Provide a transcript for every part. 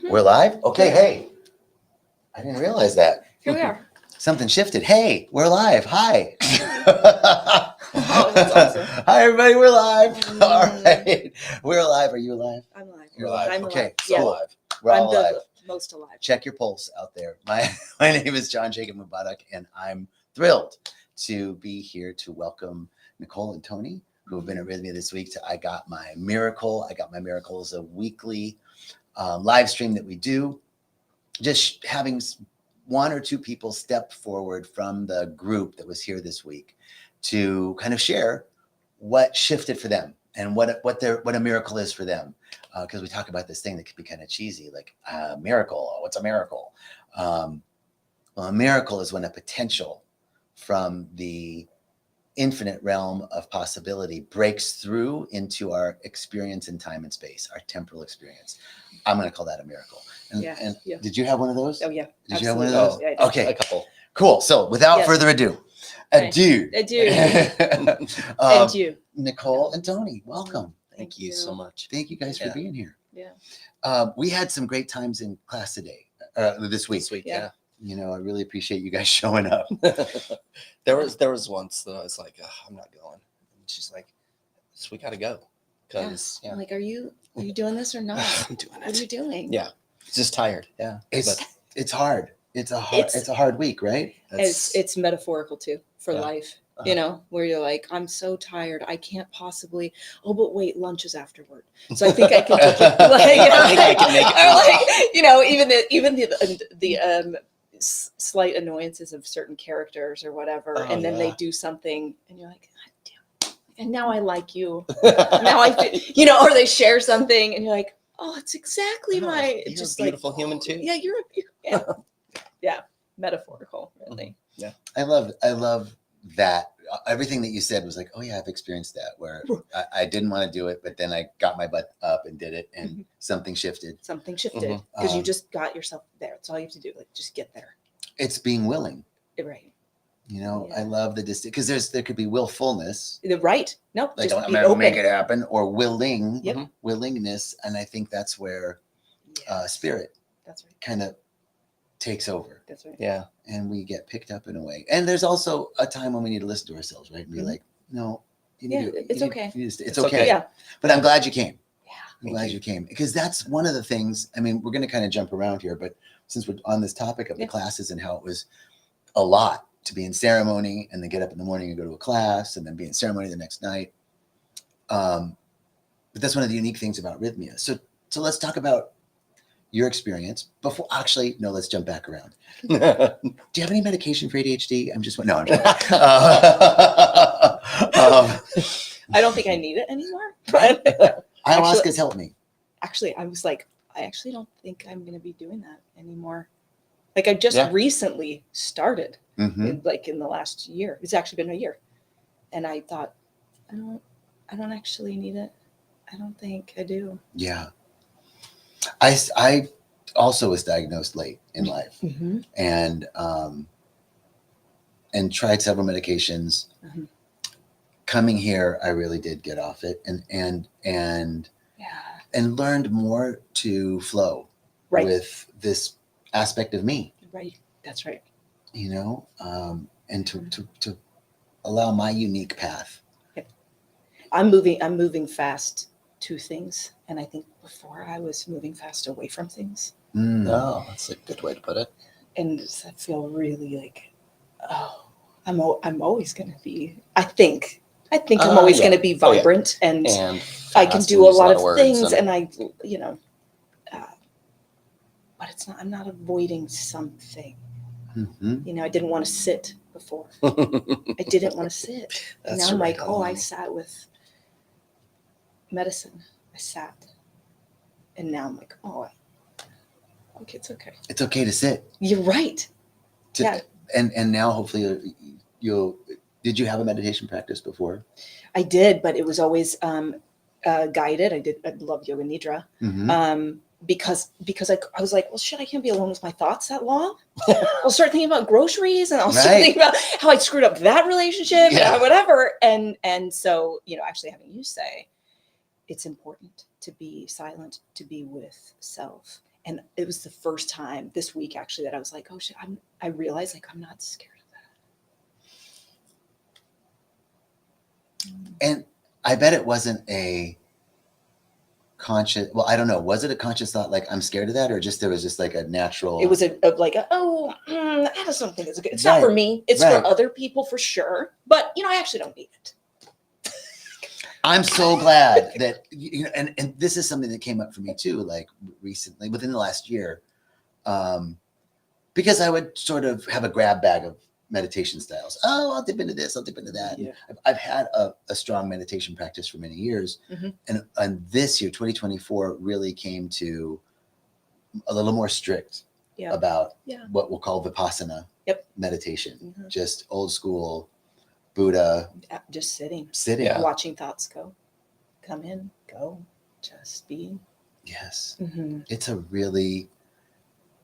We're live? Okay, hey. I didn't realize that. Here we are. Something shifted. Hey, we're live. Hi. Oh, that's awesome. Hi, everybody. We're live. All right. We're alive. Are you alive? I'm live. You're alive. I'm Okay, alive. so Yeah. alive. We're all I'm alive. the most alive. Check your pulse out there. My name is John Jacob Mubarak, and I'm thrilled to be here to welcome Nicole and Tony, who have been at Rythmia this week. I Got My Miracle. I Got My Miracle is a weekly live stream that we do. Just having one or two people step forward from the group that was here this week to kind of share what shifted for them and what a miracle is for them. Because we talk about this thing that could be kind of cheesy, like miracle. What's a miracle? Well, a miracle is when a potential from the infinite realm of possibility breaks through into our experience in time and space, our temporal experience. I'm going to call that a miracle. And, Yeah. Did you have one of those? Oh, yeah. Did you have one of Absolutely. those? Yeah, I did. Okay, A couple. cool. So without further ado, adieu. Adieu. And you. Nicole and Tony, welcome. Thank you so much. Thank you guys for being here. Yeah. We had some great times in class today, this week. This week, Yeah. You know, I really appreciate you guys showing up. There was once that I was like, I'm not going. And she's like, so we got to go. Because, I'm like, are you doing this or not? I'm doing What are you it. doing? Yeah. Just tired. Yeah. It's hard. It's a hard week, right? It's metaphorical too for Yeah. life. Uh-huh. You know, where you're like, I'm so tired. I can't possibly. Oh, but wait, lunch is afterward. So I think I can take it. Like, you know, I think I can make it or like, you know, even the slight annoyances of certain characters or whatever, Oh, and then they yeah. do something, and you're like, God damn. And now I like you. Now I feel, you know, or they share something, and you're like, oh, it's exactly my. You're Just a beautiful human too. Yeah, yeah, metaphorical, really. Yeah. I love that. Everything that you said was like, oh yeah, I've experienced that where I didn't want to do it, but then I got my butt up and did it, and something shifted. Something shifted Mhm. because you just got yourself there. That's all you have to do. Like, just get there. It's being willing. Right. You know, Yeah. I love the distance because there could be willfulness, Right. Nope. like just I'm be gonna open. make it happen, or Yep. willingness, and I think that's where spirit That's right. kind of takes over. That's right. Yeah. And we get picked up in a way. And there's also a time when we need to listen to ourselves, right? And be Mhm. like, no, you Yeah, need to, it's you need- okay. you need to- it's It's okay. okay. Yeah. But I'm glad you came. Yeah. I'm Thank glad you. you came because that's one of the things. I mean, we're going to kind of jump around here, but since we're on this topic of the Yeah. classes and how it was a lot to be in ceremony and then get up in the morning and go to a class and then be in ceremony the next night. But that's one of the unique things about Rythmia. So let's talk about your experience before. Actually, no, let's jump back around. Do you have any medication for ADHD? I'm joking. I don't think I need it anymore. But Ayahuasca's helped me. actually, I was like, I actually don't think I'm going to be doing that anymore. Like, I just Yeah. recently started, Mhm. like in the last year. It's actually been a year, and I thought, I don't actually need it. I don't think I do. Yeah. I also was diagnosed late in life Mm-hmm. and tried several medications. Mhm. Coming here, I really did get off it and Yeah. learned more to flow Right. with this aspect of me, Right. That's right. you know, and to allow my unique path. I'm moving fast to things, and I think before I was moving fast away from things, Oh, that's a good way to put it. and I feel really like, oh, I'm always going to be. I think I'm always Yeah. going to be Oh, yeah. vibrant, and And I can fast do and a use lot of words things, and I, you know, but it's not. I'm not avoiding something. Mhm. You know, I didn't want to sit before. I didn't want to sit. And That's now I'm right like, oh, I on. sat with medicine. I sat. And now I'm like, oh, okay, it's okay. It's okay to sit. You're right. To- Yeah. And now hopefully did you have a meditation practice before? I did, but it was always guided. I love yoga nidra. Mhm. Because I was like, well, shit, I can't be alone with my thoughts that long. I'll start thinking about groceries, and I'll start Right. thinking about how I screwed up that relationship, Yeah. and whatever. And so, you know, actually having you say, it's important to be silent, to be with self. And it was the first time this week actually that I was like, oh shit, I realized like I'm not scared of that. And I bet it wasn't a conscious, well, I don't know. Was it a conscious thought like I'm scared of that, or just there was just like a natural? It was I just don't think it's good. It's not for me. It's Right. for other people for sure. But I actually don't need it. I'm so glad that and this is something that came up for me too, like recently within the last year, because I would sort of have a grab bag of meditation styles. Oh, I'll dip into this, I'll dip into that. Yeah. I've had a strong meditation practice for many years, and this year, 2024, really came to a little more strict about what we'll call vipassana meditation, just old school Buddha, just sitting, watching thoughts come in, go, just being. Yes. It's a really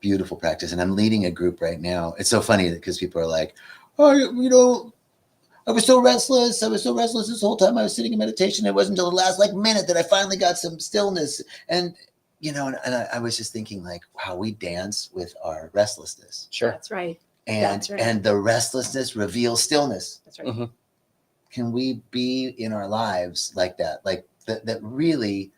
beautiful practice. And I'm leading a group right now. It's so funny because people are like, oh, I was so restless. This whole time I was sitting in meditation. It wasn't until the last minute that I finally got some stillness. And, and I was just thinking like, wow, we dance with our restlessness. Sure. That's right. And the restlessness reveals stillness. That's right. Can we be in our lives like that? Like that really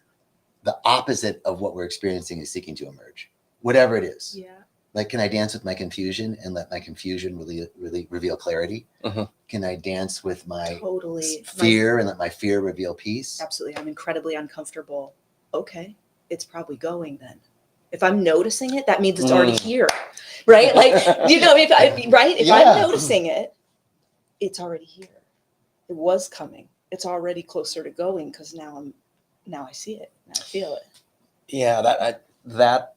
the opposite of what we're experiencing is seeking to emerge, whatever it is. Yeah. Like, can I dance with my confusion and let my confusion really reveal clarity? Can I dance with my fear and let my fear reveal peace? Absolutely. I'm incredibly uncomfortable. Okay. It's probably going then. If I'm noticing it, that means it's already here, right? Like, if I'm noticing it, it's already here. It was coming. It's already closer to going because now I see it. Now I feel it. Yeah, that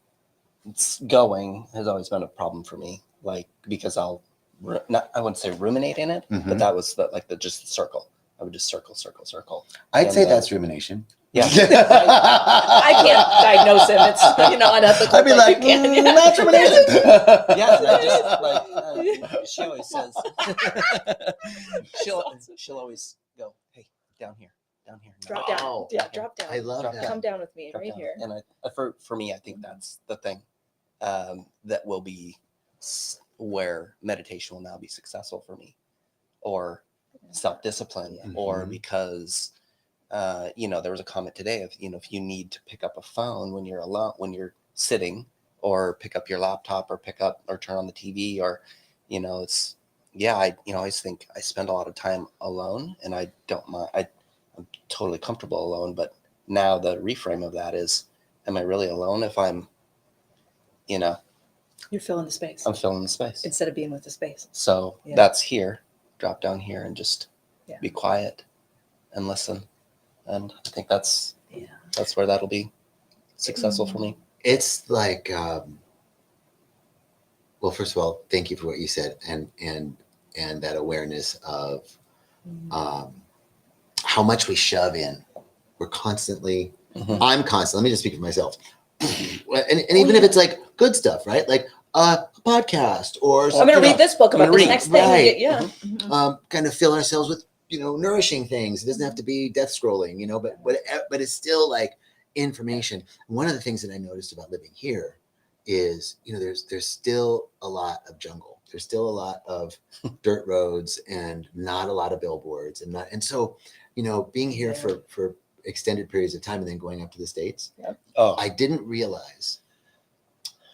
going has always been a problem for me. Like, because I wouldn't say ruminate in it, but that was just the circle. I would just circle. I'd say that's rumination. Yeah. I can't diagnose him. It's unethical. I'd be like, that's rumination. Yeah, and I just she always says she'll always go, hey, down here. Drop down. Oh, Drop down. I love that. Come down with me right down. here. And for me, I think that's the thing that will be where meditation will now be successful for me, or self-discipline, or because there was a comment today of if you need to pick up a phone when you're alone, when you're sitting, or pick up your laptop, or turn on the TV, or it's I always think I spend a lot of time alone, and I don't mind. I'm totally comfortable alone, but now the reframe of that is, am I really alone if I'm you're filling the space. I'm filling the space instead of being with the space. So that's here. Drop down here and just be quiet and listen. And I think that's where that'll be successful for me. It's like, well, first of all, thank you for what you said, and that awareness of how much we shove in. We're constantly, I'm constantly, let me just speak for myself. And even if it's like good stuff, right? Like a podcast, or I'm going to read this book about this next thing. Right. Kind of fill ourselves with, nourishing things. It doesn't have to be death scrolling, but it's still like information. One of the things that I noticed about living here is, there's still a lot of jungle. There's still a lot of dirt roads and not a lot of billboards, and so, being here for extended periods of time and then going up to the States, I didn't realize.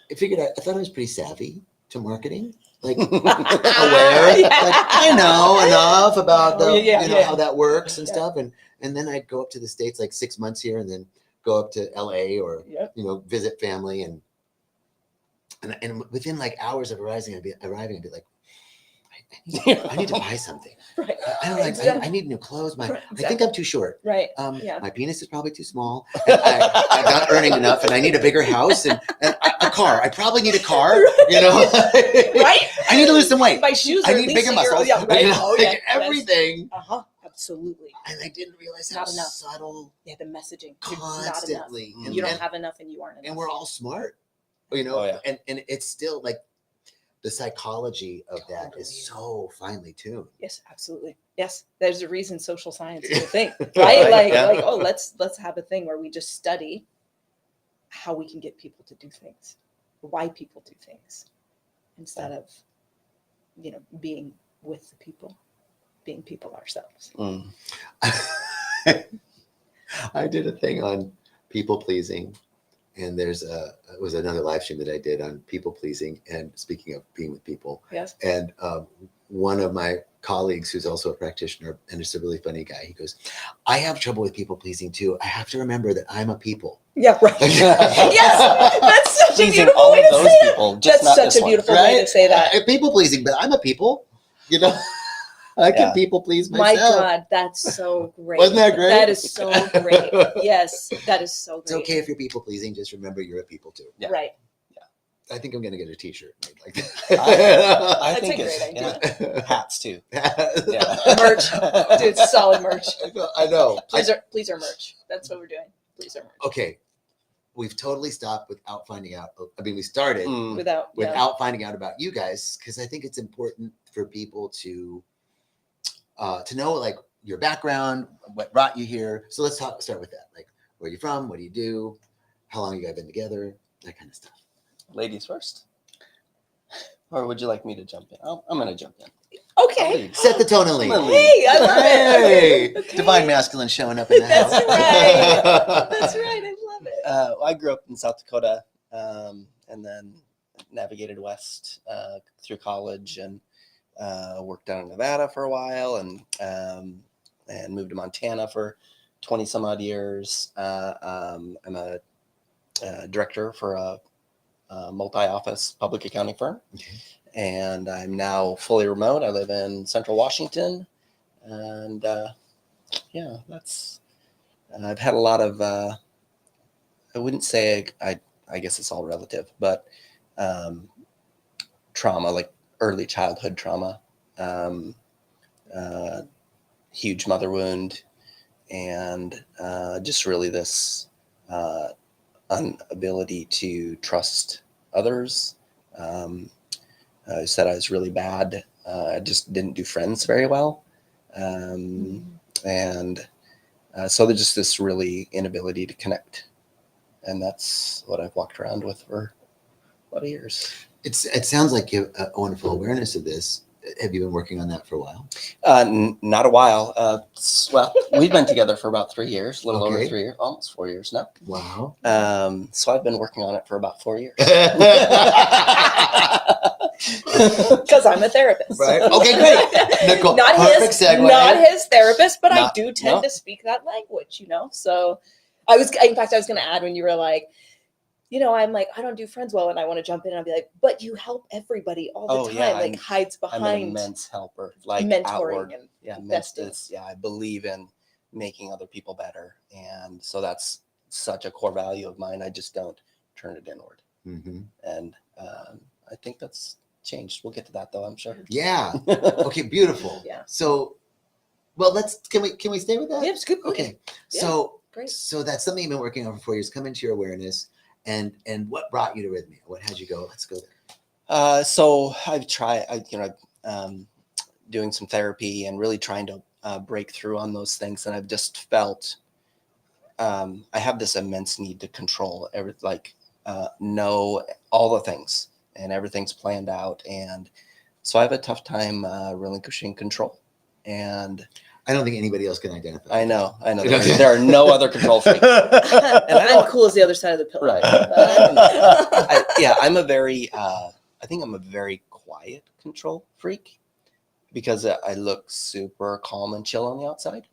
I thought I was pretty savvy to marketing, like aware. Like, I know enough about how that works and stuff, and then I'd go up to the States like 6 months here, and then go up to LA or visit family, and within like hours of arriving, I'd be like, I need to buy something. Right. I need new clothes. I think I'm too short. Right. My penis is probably too small. I'm not earning enough, and I need a bigger house and a car. I probably need a car. Right. I need to lose some weight. My shoes. I need bigger muscles. Everything. Absolutely. And I didn't realize how subtle. Yeah, the messaging. Constantly. Not enough. You don't have enough, and you aren't enough. And we're all smart. And it's still like. The psychology of that is so finely tuned. Yes, absolutely. Yes, there's a reason social science is a thing, right? Let's have a thing where we just study how we can get people to do things, why people do things, instead of, being with the people, being people ourselves. Mm. I did a thing on people pleasing, and it was another live stream that I did on people pleasing. And speaking of being with people, Yes. and one of my colleagues, who's also a practitioner and is a really funny guy, he goes, "I have trouble with people pleasing too. I have to remember that I'm a people." Yeah, right. Yes, that's such a Pleasing beautiful all way of to those say it. people, just That's not such this a one. beautiful way to say that. People pleasing, but I'm a people. I can Yeah. people please My myself. God, that's so great. Wasn't that great? That is so great. Yes, that is so It's great. okay if you're people pleasing. Just remember you're a people too. Yeah. Right. I think I'm gonna get a T-shirt made like I That's think a it's great idea. yeah. Hats too. Yeah. Merch. Dude, it's solid merch. I know. Please our merch. That's what we're doing. Please our merch. Okay, we've totally stopped without finding out. I mean, we started Mm. Without finding out about you guys, because I think it's important for people to know like your background, what brought you here. So let's start with that. Like, where are you from? What do you do? How long you guys been together? That kind of stuff. Ladies first. Or would you like me to jump in? I'm going to jump in. Okay. I'll lead. Set the tone and lead. I'm gonna Hey, I love Hey! it. Okay. Divine masculine showing up in the house. That's right. That's right. I love it. I grew up in South Dakota, and then navigated west through college, and worked down in Nevada for a while, and moved to Montana for 20 some odd years. I'm a director for a multi-office public accounting firm, and I'm now fully remote. I live in Central Washington, and yeah, that's. I've had a lot of. I wouldn't say I guess it's all relative, but trauma, like early childhood trauma, huge mother wound, and just really this inability to trust others. I said I was really bad. I just didn't do friends very well. And so there's just this really inability to connect. And that's what I've walked around with for a lot of years. It sounds like you have a wonderful awareness of this. Have you been working on that for a while? Not a while. Well, we've been together for about 3 years, a little over Okay. 3 years, almost 4 years now. Wow. So I've been working on it for about 4 years. Because I'm a therapist. Right. Okay, great. Nicole, Not perfect his, segue. not his therapist, but I Not- do tend no. to speak that language, So I was going to add when you were like, I'm like, I don't do friends well, and I want to jump in and I'll be like, but you help everybody all the Oh, time, yeah, like hides I'm an behind immense helper, like mentoring outward. and Yeah, investing. I believe in making other people better, and so that's such a core value of mine. I just don't turn it inward, Mm-hmm. and I think that's changed. We'll get to that though, I'm sure. Yeah. Okay. Beautiful. Yeah. So, well, can we stay with that? Yeah, it's good. Okay. Yeah, So, great. so that's something you've been working on for 4 years. Come into your awareness, and what brought you to rythmia? What had you go? Let's go there. So I've tried, doing some therapy and really trying to break through on those things, and I've just felt I have this immense need to control everything, know all the things, and everything's planned out, and so I have a tough time relinquishing control. And I don't think anybody else can identify. I know. There are no other control freaks. And I'm cool as the other side of the pillow. Right. But- I'm a very, I think I'm a very quiet control freak because I look super calm and chill on the outside.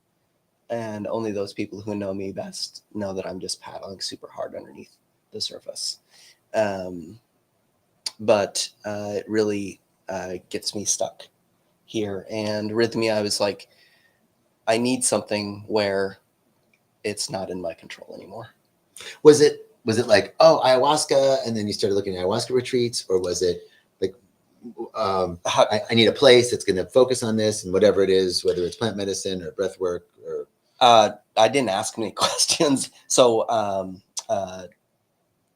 And only those people who know me best know that I'm just paddling super hard underneath the surface. But it really gets me stuck here. And rythmia, I was like, I need something where it's not in my control anymore. Was it like, oh, ayahuasca, and then you started looking at ayahuasca retreats, or was it like, I need a place that's going to focus on this and whatever it is, whether it's plant medicine or breath work or. I didn't ask many questions. So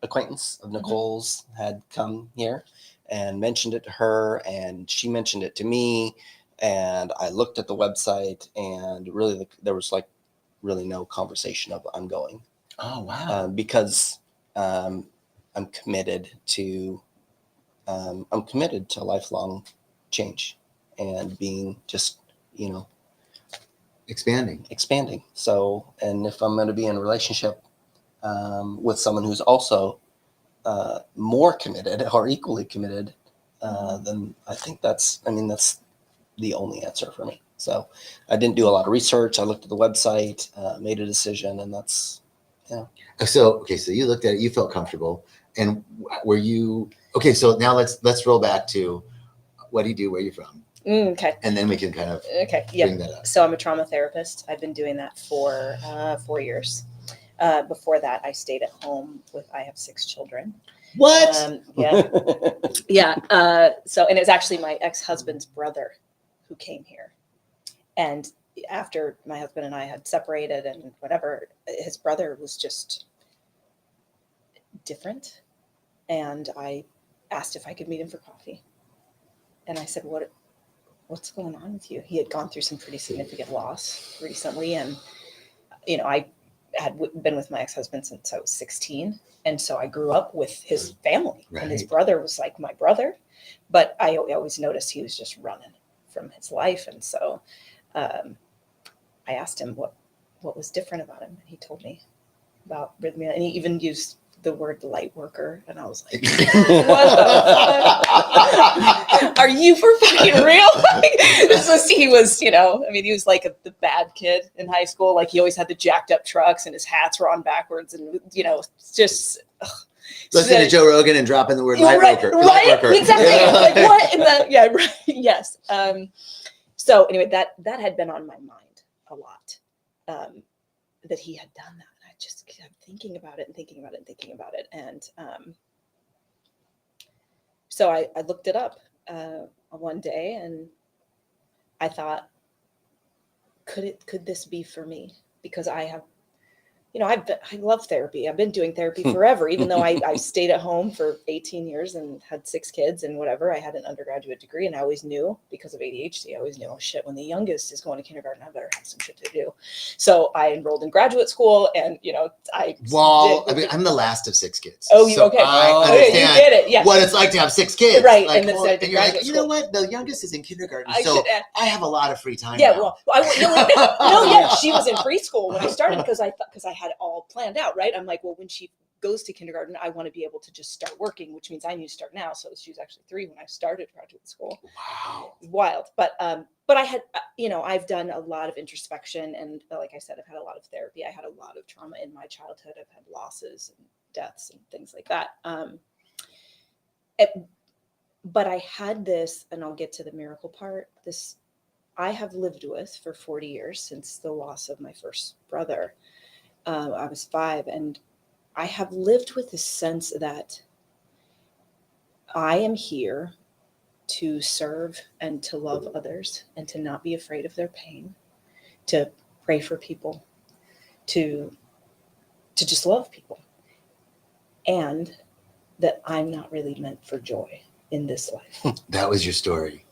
acquaintance of Nicole's had come here and mentioned it to her, and she mentioned it to me. And I looked at the website, and really there was really no conversation of I'm going. Oh, wow. Because I'm committed to lifelong change and being just, expanding. So, and if I'm going to be in a relationship with someone who's also more committed or equally committed, then I think that's the only answer for me. So I didn't do a lot of research. I looked at the website, made a decision, and that's, So you looked at it, you felt comfortable, and were you okay? So now let's roll back to what do you do, where you're from, Okay. and then we can kind of bring that up. So I'm a trauma therapist. I've been doing that for 4 years. Before that, I stayed at home I have 6 children. What? Yeah. Yeah. So, and it's actually my ex-husband's brother who came here. And after my husband and I had separated and whatever, his brother was just different. And I asked if I could meet him for coffee. And I said, what's going on with you? He had gone through some pretty significant loss recently. And, I had been with my ex-husband since I was 16. And so I grew up with his family. Right. And his brother was like my brother. But I always noticed he was just running from his life. And so I asked him what was different about him. And he told me about rythmia. And he even used the word light worker. And I was like, what the fuck? Are you for fucking real? He was, he was like the bad kid in high school. Like he always had the jacked up trucks and his hats were on backwards and, just. Listen to Joe Rogan and drop in the word light worker. Right? Light worker. Exactly. Like what in the, yeah, right. Yes. So anyway, that had been on my mind a lot, that he had done that. And I just kept thinking about it. And so I looked it up one day and I thought, could this be for me? Because I have, I love therapy. I've been doing therapy forever, even though I stayed at home for 18 years and had 6 kids and whatever. I had an undergraduate degree and I always knew, because of ADHD, I always knew, oh shit, when the youngest is going to kindergarten, I better have some shit to do. So I enrolled in graduate school and, I'm the last of 6 kids. Oh, you okay? I Oh, understand yeah, you get it. Yeah. what it's like to have 6 kids. Right. Like, And then I did you're like, graduate you know school. what? The youngest is in kindergarten, I so should, I have a lot of free time. Yeah, now. well, she was in preschool when I started because I had it all planned out, right? I'm like, well, when she goes to kindergarten, I want to be able to just start working, which means I need to start now. So she was actually 3 when I started graduate school. Wow. It was wild. But I had, I've done a lot of introspection and like I said, I've had a lot of therapy. I had a lot of trauma in my childhood. I've had losses and deaths and things like that. But I had this, and I'll get to the miracle part, this I have lived with for 40 years since the loss of my first brother. I was 5, and I have lived with the sense that I am here to serve and to love others and to not be afraid of their pain, to pray for people, to just love people, and that I'm not really meant for joy in this life. That was your story.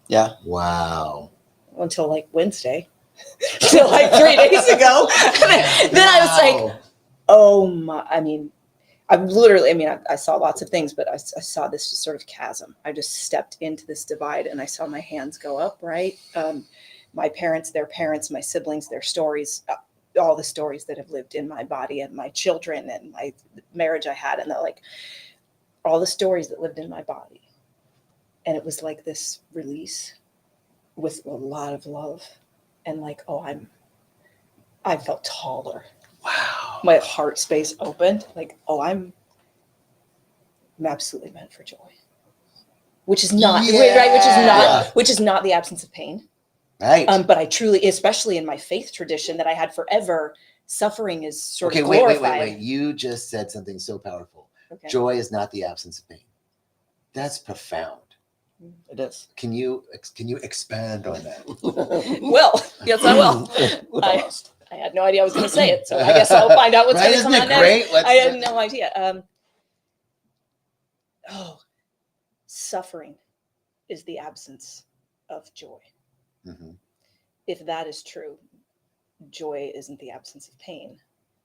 Yeah. Wow. Until like Wednesday, until like 3 days ago. Then I was like, oh my, I saw lots of things, but I saw this sort of chasm. I just stepped into this divide and I saw my hands go up, right? My parents, their parents, my siblings, their stories, all the stories that have lived in my body and my children and my marriage I had, and all the stories that lived in my body. And it was like this release with a lot of love and like, I felt taller. Wow. My heart space opened. Like, I'm absolutely meant for joy, which is not right. Which is not the absence of pain. Right. But I truly, especially in my faith tradition that I had forever, suffering is sort of glorified. Wait. You just said something so powerful. Okay. Joy is not the absence of pain. That's profound. It is. Can you expand on that? Well, yes, I will. I had no idea I was going to say it, so I guess I'll find out what's Right? going to come Isn't it out great? next. I had no idea. Suffering is the absence of joy. Mm-hmm. If that is true, joy isn't the absence of pain,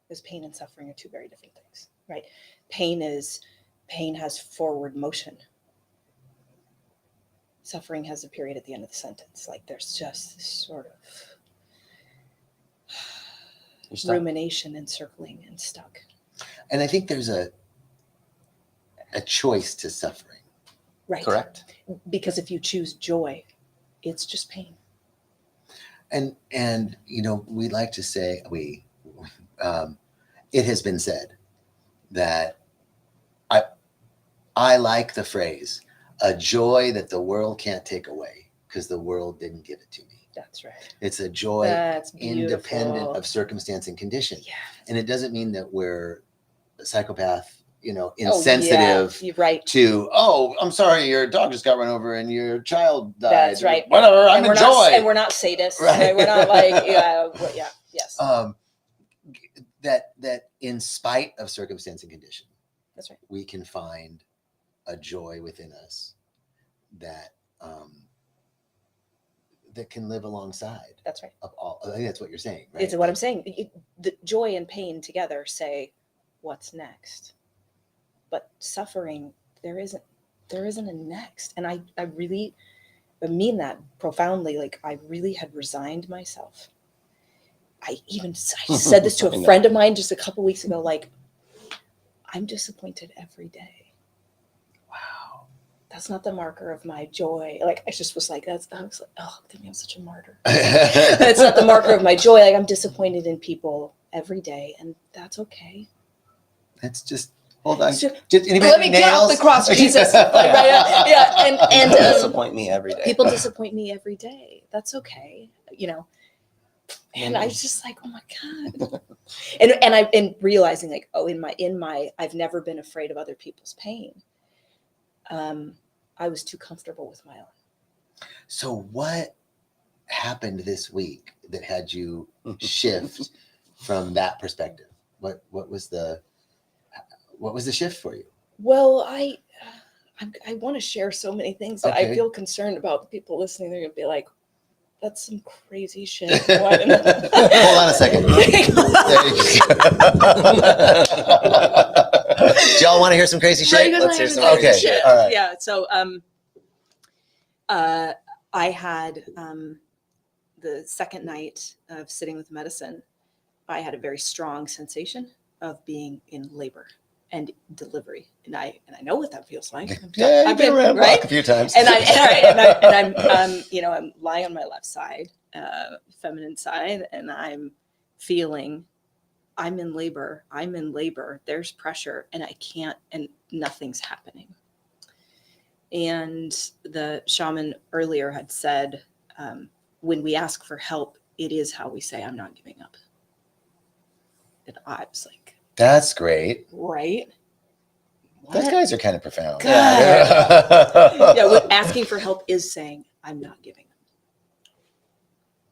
because pain and suffering are 2 very different things. Pain has forward motion. Suffering has a period at the end of the sentence. Like there's just this sort of You're stuck. rumination and circling and stuck. And I think there's a choice to suffering. Right. Correct. Because if you choose joy, it's just pain. And we like to say it has been said that I like the phrase, a joy that the world can't take away because the world didn't give it to me. That's right. It's a joy That's beautiful. independent of circumstance and condition. Yeah. And it doesn't mean that we're a psychopath, Oh, insensitive yeah. You're right. to, I'm sorry, your dog just got run over and your child died. That's right. Whatever, I'm in joy. And we're not sadists. Right. We're not like, yes. That in spite of circumstance and condition, That's right. we can find a joy within us that that can live alongside That's right. of all. I think that's what you're saying, right? It's what I'm saying. The joy and pain together say, what's next? But suffering, there isn't a next. And I really mean that profoundly. Like I really had resigned myself. I said this to a friend of mine just a couple weeks ago, like, I'm disappointed every day. Wow. That's not the marker of my joy. Like I just was like, I was like, oh, I'm such a martyr. That's That's not the marker of my joy. Like I'm disappointed in people every day, and that's okay. just hold on. So, Just anybody let me get off the cross, Jesus. And Disappoint me every day. people disappoint me every day. That's okay, And I was just like, oh my God. and realizing like, in my I've never been afraid of other people's pain. I was too comfortable with my own. So what happened this week that had you shift from that perspective? What was the shift for you? Well, I want to share so many things that Okay. I feel concerned about. People listening, they're gonna be like, "That's some crazy shit." Why didn't Hold on a second. Do y'all want to hear some crazy shit? Let's hear some crazy crazy shit. shit. All right. Yeah. So, I had the second night of sitting with medicine. I had a very strong sensation of being in labor and delivery, and I know what that feels like. Yeah, I've you've been around the right. block a few times. And I'm lying on my left side, feminine side, and I'm feeling I'm in labor. There's pressure, and I can't, and nothing's happening. And the shaman earlier had said, when we ask for help, it is how we say, I'm not giving up. And I was like, That's great. right? Those What? guys are kind of profound. God. Yeah, asking for help is saying, I'm not giving up.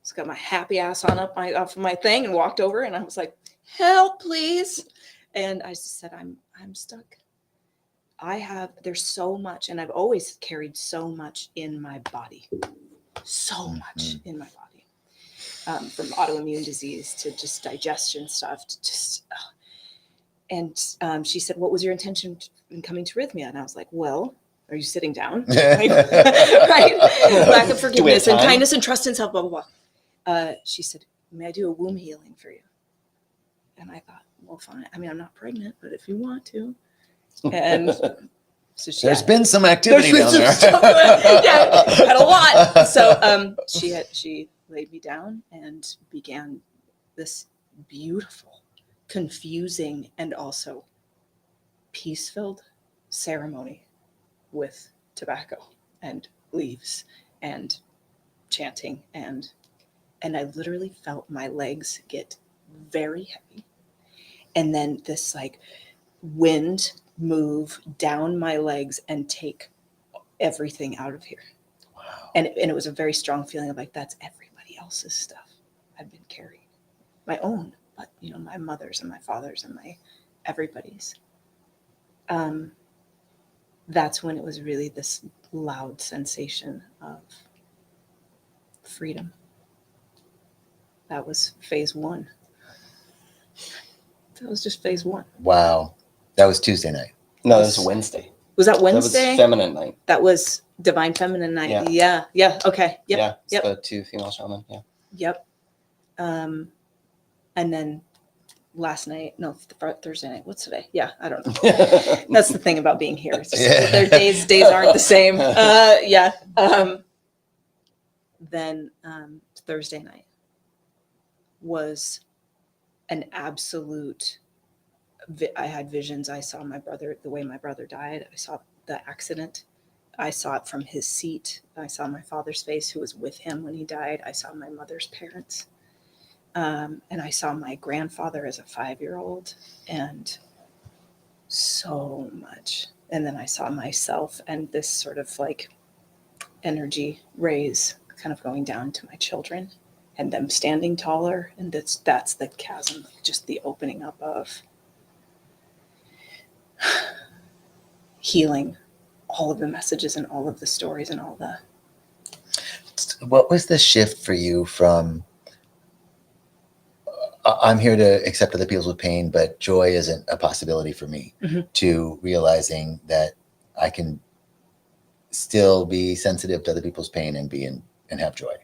Just got my happy ass off my thing and walked over, and I was like, help, please. And I just said, I'm stuck. There's so much, and I've always carried so much in my body. So much in my body. From autoimmune disease to just digestion stuff to just, and she said, what was your intention in coming to rythmia? And I was like, well, are you sitting down? Right? Lack of forgiveness and kindness and trust and self, blah, blah, blah. She said, may I do a womb healing for you? And I thought, well, fine. I mean, I'm not pregnant, but if you want to. And so There's been some activity down there. Yeah, had a lot. So she laid me down and began this beautiful, confusing, and also peace-filled ceremony with tobacco and leaves and chanting, and I literally felt my legs get very heavy, and then this like wind move down my legs and take everything out of here. Wow. And it was a very strong feeling of like, that's everybody else's stuff I've been carrying, my own, but my mother's and my father's and my everybody's. That's when it was really this loud sensation of freedom. That was phase one. That was just phase one. Wow. That was Tuesday night. No, it was Wednesday. Was that That Wednesday? was feminine night. That was Divine Feminine Night. Yeah. Yeah. Yeah. Okay. Yep. Yeah, it's Yep. the 2 female shaman. Yeah. Yep. And then last night, no, Thursday night. What's today? Yeah, I don't know. That's the thing about being here. It's just Yeah. their days aren't the same. Yeah. Then Thursday night was an absolute. I had visions. I saw my brother, the way my brother died. I saw the accident. I saw it from his seat. I saw my father's face, who was with him when he died. I saw my mother's parents. And I saw my grandfather as a 5-year-old, and so much. And then I saw myself and this sort of like energy rays kind of going down to my children and them standing taller. And that's the chasm, just the opening up of healing all of the messages and all of the stories and all the. What was the shift for you from I'm here to accept other people's pain, but joy isn't a possibility for me, to realizing that I can still be sensitive to other people's pain and and have joy?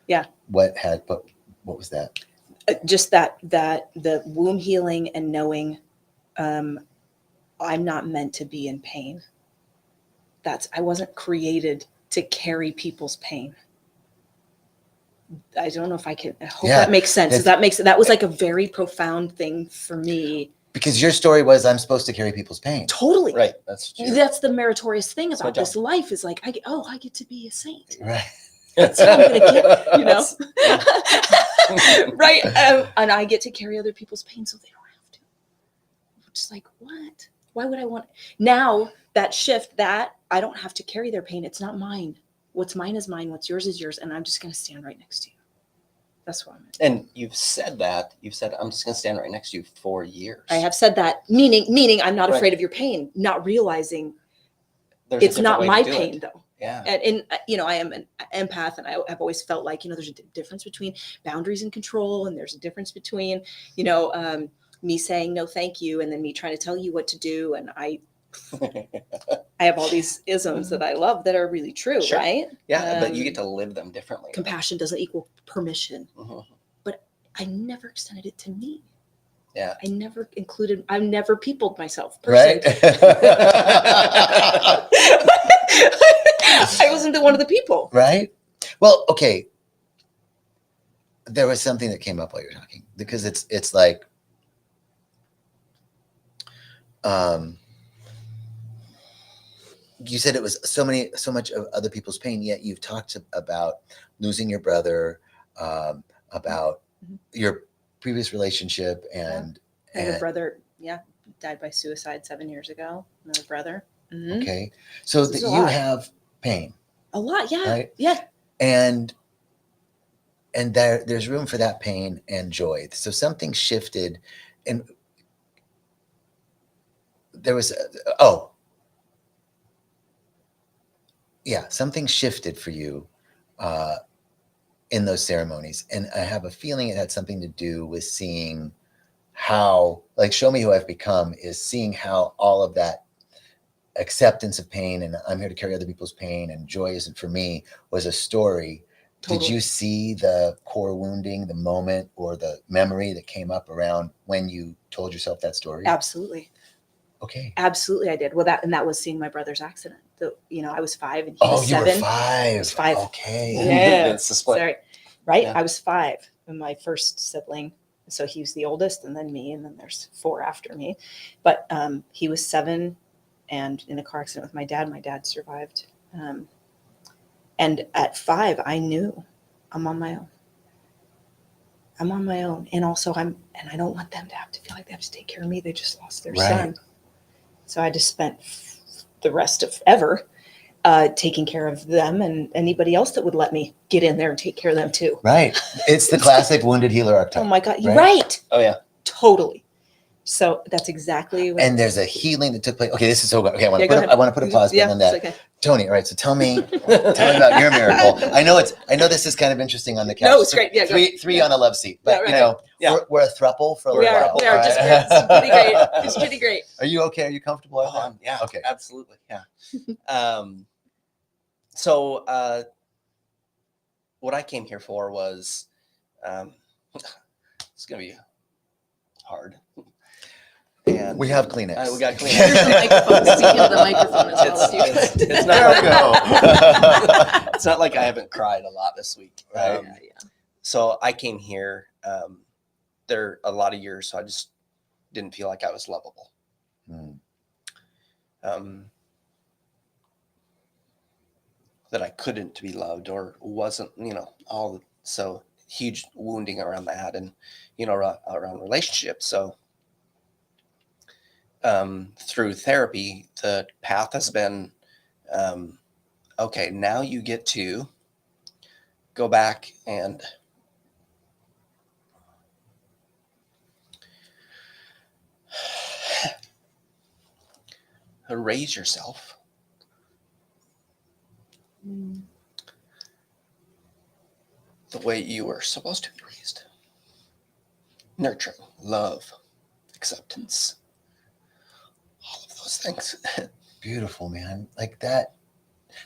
Yeah. What was that? Just that the wound healing and knowing I'm not meant to be in pain. I wasn't created to carry people's pain. I don't know if I hope that makes sense. That was like a very profound thing for me. Because your story was, I'm supposed to carry people's pain. Totally. Right. That's true. That's the meritorious thing about my this life is like, I get to be a saint. Right. That's how I'm going to get, you know? Right. And I get to carry other people's pain so they don't have to. Just like, what? Why would I want now that shift that I don't have to carry their pain? It's not mine. What's mine is mine. What's yours is yours. And I'm just going to stand right next to you. That's what I'm at. And you've said that. You've said, I'm just going to stand right next to you for years. I have said that, meaning I'm not afraid of your pain, not realizing There's a it's different not way my to do pain it. though. Yeah. And I am an empath, and I have always felt like, there's a difference between boundaries and control. And there's a difference between, me saying no, thank you. And then me trying to tell you what to do. And I have all these isms that I love that are really true. Sure. Right. Yeah. But you get to live them differently. Compassion doesn't equal permission, Mhm. but I never extended it to me. Yeah. I never peopled myself. Person. Right. I wasn't one of the people. Right. Well, okay. There was something that came up while you were talking, because it's like, you said it was so much of other people's pain, yet you've talked about losing your brother, about your previous relationship, and a brother, died by suicide 7 years ago. Another brother. Mm-hmm. Okay, so that you have pain, a lot, yeah, right? Yeah, and there's room for that pain and joy. So something shifted, and there was something shifted for you in those ceremonies, and I have a feeling it had something to do with seeing how, like, Show Me Who I've Become is seeing how all of that acceptance of pain, and I'm here to carry other people's pain, and joy isn't for me, was a story. Totally. Did you see the core wounding, the moment or the memory that came up around when you told yourself that story? Absolutely. Okay. Absolutely, I did. Well, that was seeing my brother's accident. I was 5 and he was 7. You were 5. I was 5. Okay. Yeah. That's the split. Sorry. Right. Yeah. I was 5 and my first sibling. So he was the oldest, and then me, and then there's 4 after me. But he was 7 and in a car accident with my dad. My dad survived. And at 5, I knew I'm on my own. I'm on my own. And also and I don't want them to have to feel like they have to take care of me. They just lost their son. So I just spent the rest of ever taking care of them and anybody else that would let me get in there and take care of them too. Right. It's the classic wounded healer archetype. Oh my God. You're right. Oh yeah. Totally. So that's exactly what. And there's a healing that took place. Okay, this is so good. Okay, I want to put a pause button Yeah, on that. it's okay. Tony, all right. So tell me about your miracle. I know this is kind of interesting on the couch. No, it's great. Yeah, go. Three on a love seat, but Yeah, right. you know, Yeah. we're a throuple for a We little are. while. We are all just right? it's pretty great. It's pretty great. Are you okay? Are you comfortable? Oh, yeah. Okay. Absolutely. Yeah. So what I came here for was, it's gonna be hard. And We have Kleenex. we got Here's the microphone. Speaking of the microphone as well, if you It's could. not There we go. it's not like I haven't cried a lot this week. Right. So I came here. There a lot of years, so I just didn't feel like I was lovable. That I couldn't be loved or wasn't, so huge wounding around that and, around relationships. So through therapy, the path has been, okay, now you get to go back and raise yourself. The way you were supposed to be raised. Nurturing, love, acceptance, all of those things. Beautiful, man. Like that.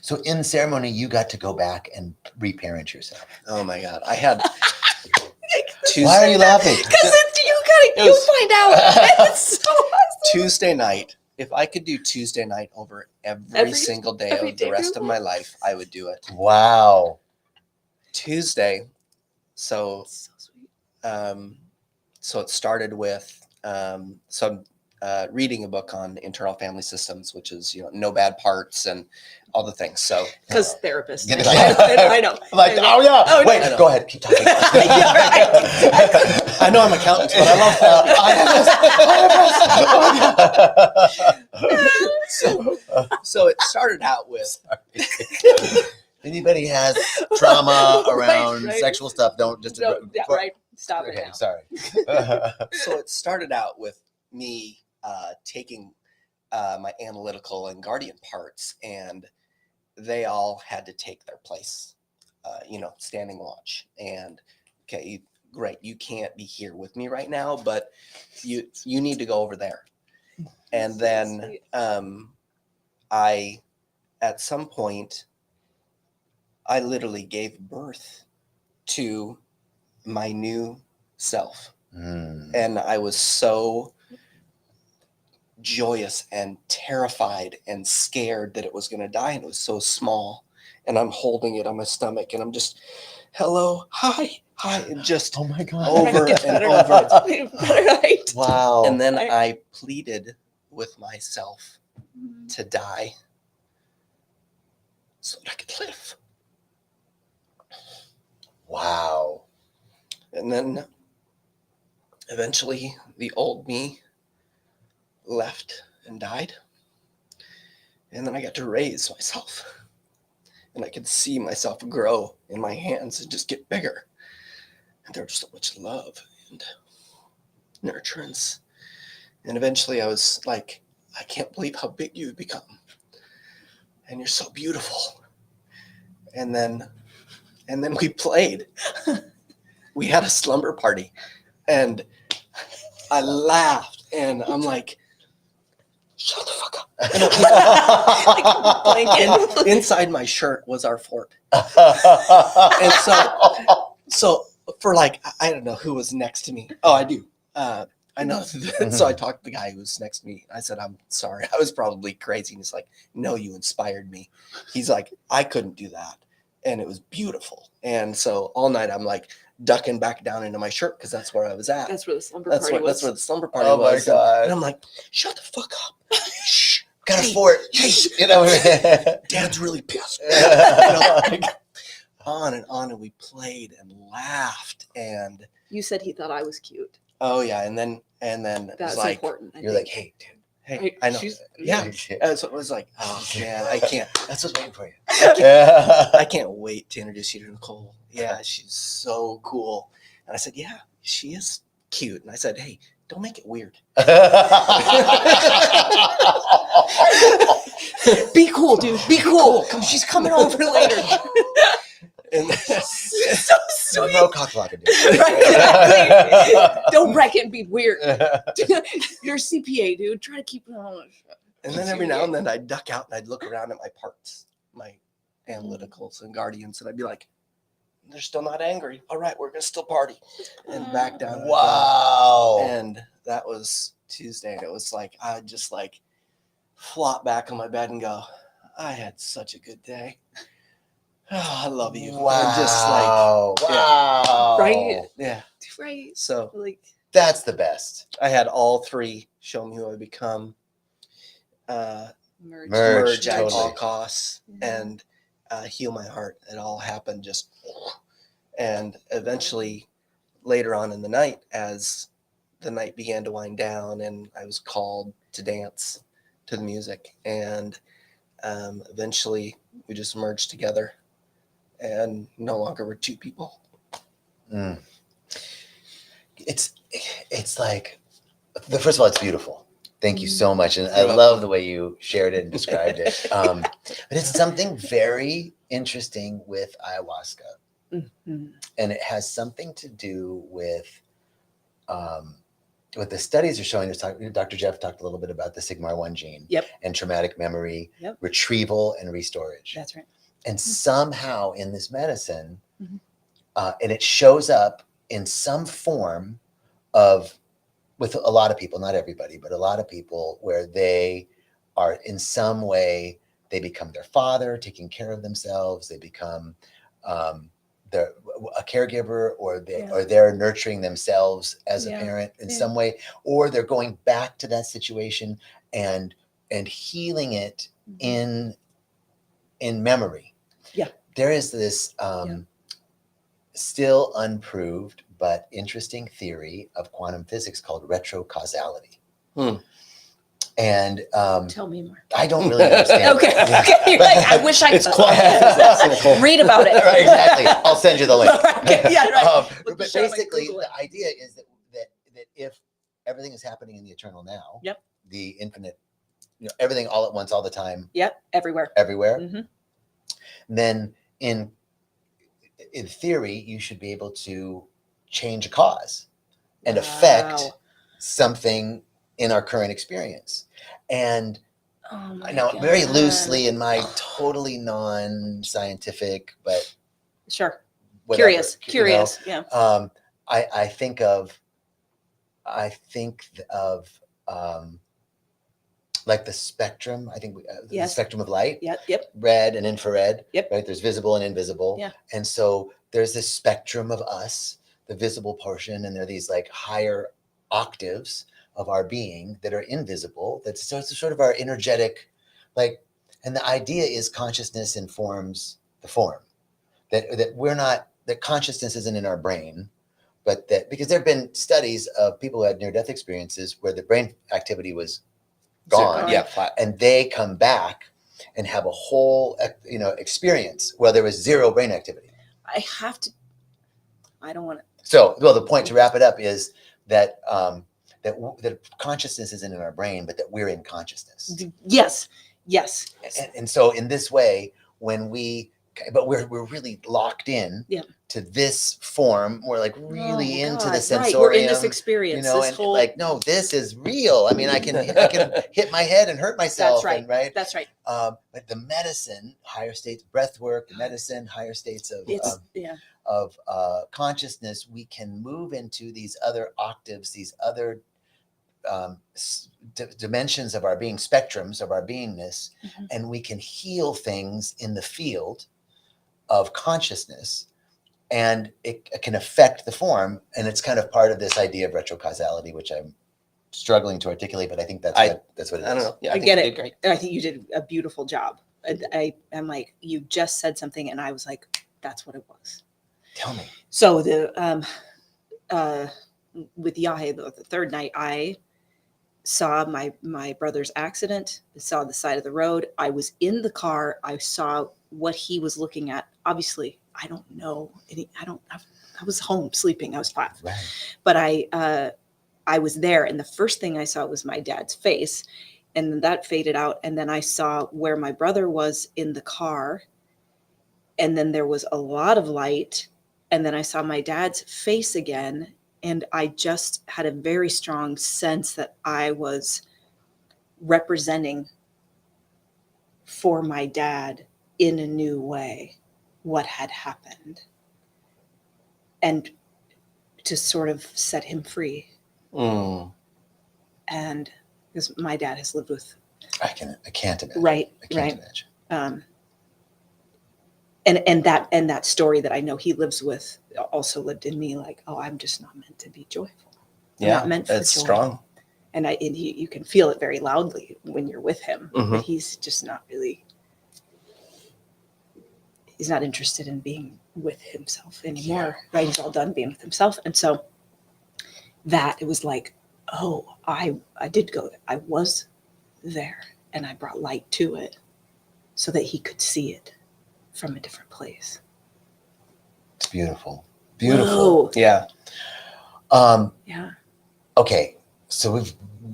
So in ceremony, you got to go back and reparent yourself. Oh my God. I had Why are you laughing? Because you'll find out. It's so awesome. Tuesday night. If I could do Tuesday night over every single day every of day the of rest your of my life, I would do it. Wow. Tuesday. So, So sweet. so it started with some reading a book on internal family systems, which is no bad parts and all the things. So Because therapists. Get it? I know. I'm like, I know. oh yeah. Oh, no, Wait, I know. go ahead. Keep talking. Yeah, right. I know I'm accountants, but I love So it started out with Anybody has trauma around Right. sexual stuff, don't just. Right. Stop it Okay, now. sorry. so it started out with me taking my analytical and guardian parts, and they all had to take their place. Standing watch. And okay, great, you can't be here with me right now, but you need to go over there. And then I, at some point, I literally gave birth to my new self. And I was so joyous and terrified and scared that it was going to die. And it was so small. And I'm holding it on my stomach and I'm just, hello, hi, and just Oh my God. over It's and better. over. It's better, right? Wow. And then Right. I pleaded with myself to die so that I could live. Wow. And then eventually the old me left and died. And then I got to raise myself. And I could see myself grow in my hands and just get bigger. And there was so much love and nurturance. And eventually I was like, I can't believe how big you've become. And you're so beautiful. And then we played. We had a slumber party. And I laughed. And I'm like, shut the fuck up. And inside my shirt was our fort. And so for like, I don't know who was next to me. Oh, I do. I know. So I talked to the guy who was next to me. I said, I'm sorry. I was probably crazy. And he's like, no, you inspired me. He's like, I couldn't do that. And it was beautiful. And so all night I'm like ducking back down into my shirt because that's where I was at. That's where the slumber party was. That's where the slumber party Oh my was. God. And I'm like, shut the fuck up. Shh. Got a Hey, fort. hey. Dad's really pissed. On and we played and laughed and You said he thought I was cute. oh yeah, and then it That's was like, important. You're like, hey, dude. hey, Right, I know, she's- yeah. So it was like, oh man, I can't That's what's waiting for you. I can't wait to introduce you to Nicole. Yeah, she's so cool. And I said, yeah, she is cute. And I said, hey, don't make it weird. Be cool, dude. Be cool. Come, she's coming over later. And So sweet. No cock blocking. Right, exactly. Don't wreck it and be weird. You're a CPA, dude. Try to keep it on. and then every now and then I'd duck out and I'd look around at my parts, my analyticals and guardians, and I'd be like, they're still not angry. All right, we're gonna still party. And back down. I'd go. Wow. And that was Tuesday. And it was like I just like flop back on my bed and go, I had such a good day. Oh, I love you. Wow. And just like, wow. Right? yeah. Right. So Like, That's the best. I had all three show me who I become, merge. merge at totally. all costs, Yeah. and heal my heart. It all happened just, and eventually later on in the night, as the night began to wind down and I was called to dance to the music, and eventually we just merged together and no longer were two people. Mm. It's like, first of all, it's beautiful. Thank you so much. And I You're love the way you shared it and described it. But it's something very interesting with ayahuasca. Mhm. And it has something to do with what the studies are showing us. Dr. Jeff talked a little bit about the sigma-1 gene Yep. and traumatic memory, Yep. retrieval and restorage. That's right. And somehow in this medicine, Mhm. and it shows up in some form of, with a lot of people, not everybody, but a lot of people, where they are in some way, they become their father, taking care of themselves. They become a caregiver, or they're nurturing themselves as a parent in some way, or they're going back to that situation and healing it in memory. Yeah. There is this still unproved but interesting theory of quantum physics called retrocausality. And Tell me more. I don't really understand. Okay. Yeah. Okay. You're like, I wish I It's could. quantum physics. Read about it. Right, exactly. I'll send you the link. Okay, yeah, right. Look But the show, like, basically, Google it. the idea is that if everything is happening in the eternal now, Yep. the infinite, everything all at once, all the time, Yep. Everywhere. everywhere, Mhm. then in theory, you should be able to change a cause and affect Wow. something in our current experience. And Oh my now, very God. loosely, in my totally non-scientific, but Sure. whatever, Curious. Yeah. I think of like the spectrum. I think the Yes. spectrum of light. Yep. Red and infrared. Yep. Right. There's visible and invisible. Yeah. And so there's this spectrum of us, the visible portion, and there are these like higher octaves of our being that are invisible. That's sort of our energetic, like, and the idea is consciousness informs the form. That consciousness isn't in our brain, but that, because there have been studies of people who had near-death experiences where the brain activity was gone, Yeah, flat. and they come back and have a whole experience where there was zero brain activity. I have to. I don't want to. So, well, the point to wrap it up is that that consciousness isn't in our brain, but that we're in consciousness. Yes. And so, in this way, we're really locked in to this form. We're like really into the sensorium. Right. We're in this experience. This and whole... like, no, this is real. I mean, I can hit my head and hurt myself. That's right. And, right. That's right. But the medicine, higher states, breath work, the medicine, higher states of consciousness, we can move into these other octaves, these other dimensions of our being, spectrums of our beingness, and we can heal things in the field of consciousness, and it can affect the form. And it's kind of part of this idea of retrocausality, which I'm struggling to articulate, but I think that's what it is. I don't know. Yeah, I think get you it. did great. I think you did a beautiful job. I'm like, you just said something, and I was like, that's what it was. Tell me. So the with Yahe, the third night, I saw my brother's accident. I saw the side of the road. I was in the car. I saw what he was looking at. Obviously, I don't know. I was home sleeping. I was 5. Right. But I was there, and the first thing I saw was my dad's face, and then that faded out. And then I saw where my brother was in the car, and then there was a lot of light, and then I saw my dad's face again, and I just had a very strong sense that I was representing for my dad in a new way what had happened, and to sort of set him free. And because my dad has lived with, I can't imagine. right, I can't right. imagine. And that story that I know he lives with also lived in me, like, oh, I'm just not meant to be joyful. I'm not meant for it's joy. strong. And you can feel it very loudly when you're with him. But he's just not really, he's not interested in being with himself anymore, right? He's all done being with himself. And so that, it was like, oh, I did go there. I was there, and I brought light to it so that he could see it from a different place. It's beautiful. Beautiful. Whoa. Yeah. Yeah. Okay. So we've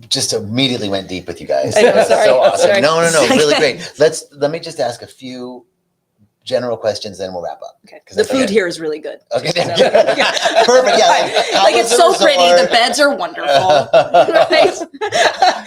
just immediately went deep with you guys. I know, That's sorry, so awesome. sorry. No, really great. Let me just ask a few general questions, then we'll wrap up. Okay. 'Cause The I forget. food here is really good. Okay. So- Perfect. Yeah. How Like, was it's the so pretty. The resort? beds are wonderful. Right?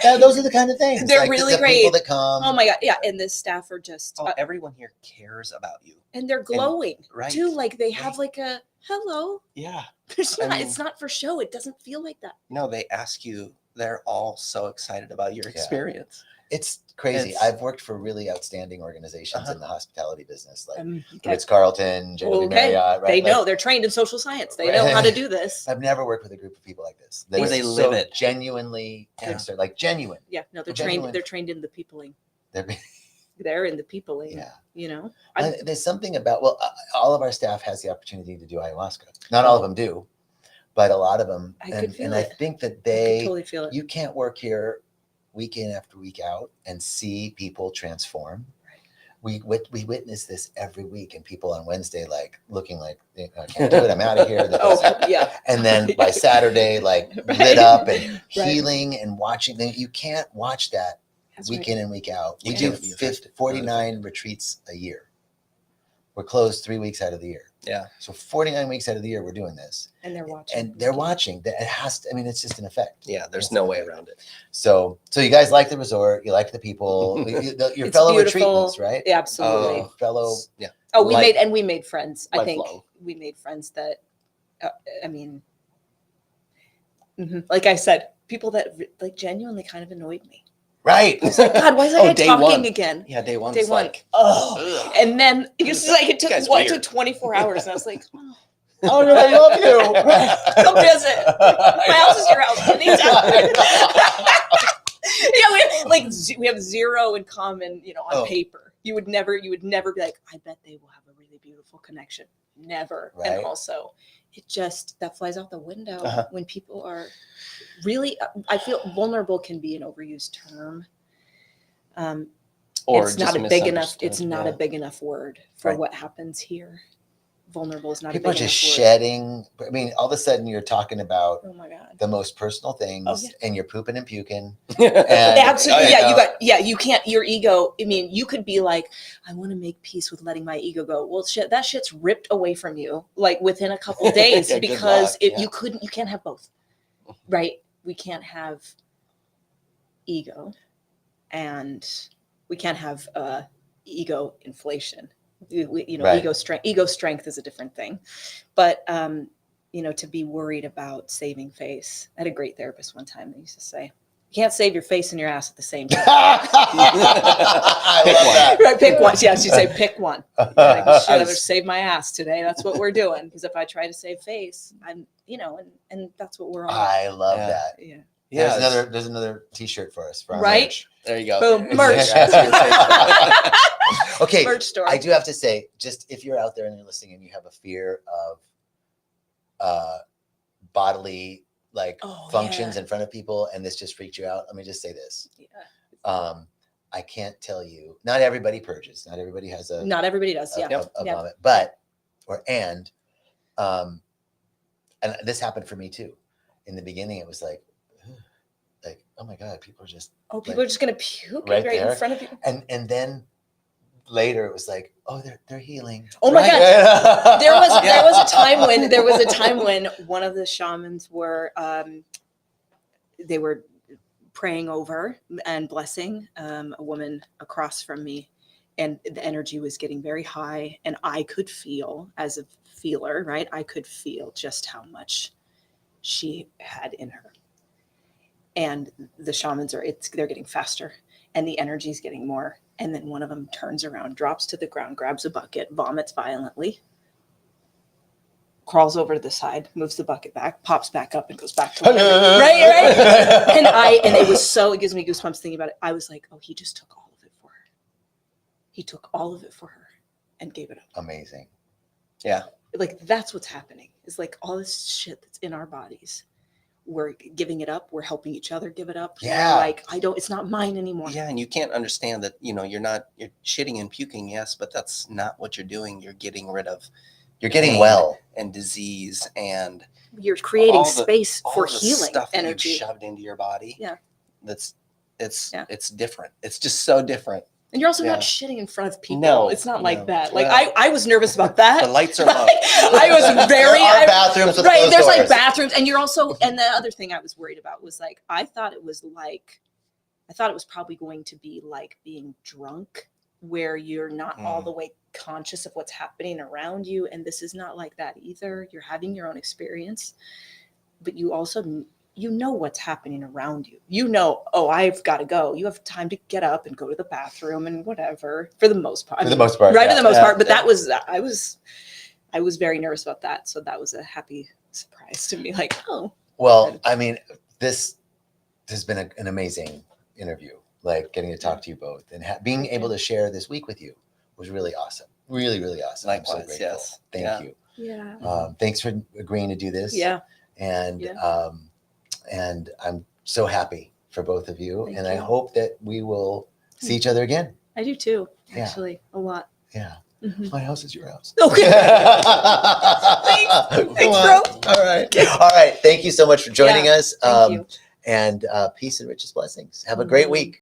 Yeah, those are the kind of things. They're like really the great. people that come. Oh my God. Yeah. And the staff are just, Oh, everyone here cares about you. and they're glowing right, too. Like they have right. like a hello. Yeah. It's I not, mean- it's not for show. It doesn't feel like that. No, they ask you. They're all so excited about your experience. It's crazy. It's- I've worked for really outstanding organizations in the hospitality business, like Okay. Ritz-Carlton, JW Okay. Marriott, right? They know, Like, they're trained in social science. They Right. know how to do this. I've never worked with a group of people like this. Where they are live so it. genuinely Yeah. concerned, like genuine. Yeah. No, they're Genuine. trained. They're trained in the peopling. They're, They're in the peopling. yeah. You know. There's something about, well, all of our staff has the opportunity to do ayahuasca. Not all of them do, but a lot of them. I could feel I it. think that I could they, totally feel it. you can't work here week in after week out and see people transform. We witness this every week, and people on Wednesday like looking like, I can't do it, I'm out of here. Oh yeah. And then by Saturday, like Right. lit up and Right. healing and watching. You can't watch that That's week right. in and week out. You We do can't be affected. 49 retreats a year. We're closed 3 weeks out of the year. Yeah. So 49 weeks out of the year, we're doing this. And they're watching. And they're watching. It has to, I mean, it's just an effect. Yeah. There's no way around it. So you guys like the resort, you like the people, your It's fellow beautiful. retreatants, right? Yeah, absolutely. Oh. Fellow. Yeah. Oh, we Like- made friends. I think lifelong. we made friends that, I mean, like I said, people that like genuinely kind of annoyed me. Right. I was like, God, why is that Oh, guy day talking one. again? Yeah. Day one's Day one. like, Oh, ugh. and then it's like it took Guy's what weird. took 24 hours, and I was like, oh, Oh, no, I love you. come visit. My house is your house. Anytime. We have zero in common, on Oh. paper. You would never be like, I bet they will have a really beautiful connection. Never. Right. And also, it just that flies out the window Uh-huh. when people are really. I feel vulnerable can be an overused term. Or It's just not a big enough. misunderstood. It's not Yeah. a big enough word for Right. what happens here. Vulnerable is not People a are big just enough shedding. I mean, all of a sudden you're talking about word. Oh my God. the most personal things, Oh, yeah. and you're pooping and puking. Absolutely. Oh, Yeah, you can't, your ego. I mean, you could be like, I want to make peace with letting my ego go. Well, that shit's ripped away from you like within a couple days Yeah, good because luck, yeah. you can't have both, right? We can't have ego and we can't have ego inflation. Right. Ego strength is a different thing, but to be worried about saving face. I had a great therapist one time that used to say, you can't save your face and your ass at the same time. I love that. Right, pick one. Yeah, she'd say pick one. Like, shit, I better Yes. save my ass today. That's what we're doing. Because if I try to save face, I'm, and that's what we're all. I love Yeah. that. Yeah. Yeah. There's another T-shirt for us. For our Right? merch. There you go. Boom, merch. Okay, Merch store. I do have to say, just if you're out there and you're listening and you have a fear of bodily functions yeah. in front of people, and this just freaked you out, let me just say this. Yeah. I can't tell you. Not everybody purges. Not everybody has a Not everybody does. Yeah. a Yeah. vomit, but and this happened for me too. In the beginning, it was like, like, oh my God, people are just, Oh, people like, are just gonna puke right right there. in front of you. and then later it was like, oh, they're healing. Oh my God. God. There was a time when one of the shamans were they were praying over and blessing a woman across from me, and the energy was getting very high, and I could feel, as a feeler, right, I could feel just how much she had in her. And the shamans they're getting faster, and the energy is getting more, and then one of them turns around, drops to the ground, grabs a bucket, vomits violently, crawls over to the side, moves the bucket back, pops back up, and goes back to whatever. right. And it gives me goosebumps thinking about it. I was like, oh, he just took all of it for her. He took all of it for her and gave it up. Amazing. Yeah. Like, that's what's happening. It's like all this shit that's in our bodies. We're giving it up. We're helping each other give it up. Yeah. We're like, it's not mine anymore. Yeah, and you can't understand that, you're shitting and puking, yes, but that's not what you're doing. You're getting rid of You're getting pain well. and disease and You're creating all the- space all for the healing stuff that energy. you've shoved into your body. Yeah. It's different. It's just so different. And you're also Yeah. not shitting in front of people. No, It's not no. like that. Like, Well, I was nervous about that. The lights are low. I was very There are bathrooms with right. closed There's like doors. bathrooms, and you're also, and the other thing I was worried about was like, I thought it was probably going to be like being drunk, where you're not all the way conscious of what's happening around you. And this is not like that either. You're having your own experience, but you also, what's happening around you. Oh, I've got to go. You have time to get up and go to the bathroom and whatever, for the most part. For the most part, Right, yeah. for the most Yeah, part. But yeah. I was very nervous about that. So that was a happy surprise to me. Like, oh. Well, I mean, this has been an amazing interview. Like, getting to talk to you both and being able to share this week with you was really awesome. Really, really awesome. I'm so Likewise, grateful. yes. Thank Yeah. you. Yeah. Thanks for agreeing to do this. Yeah. And Yeah. And I'm so happy for both of you. Thank and I you. hope that we will see each other again. I do too, Yeah. actually, a lot. Yeah. Mhm. My house is your house. Okay. Thanks, bro. All right. All right. Thank you so much for joining us. Thank you. And peace and richest blessings. Have a great week.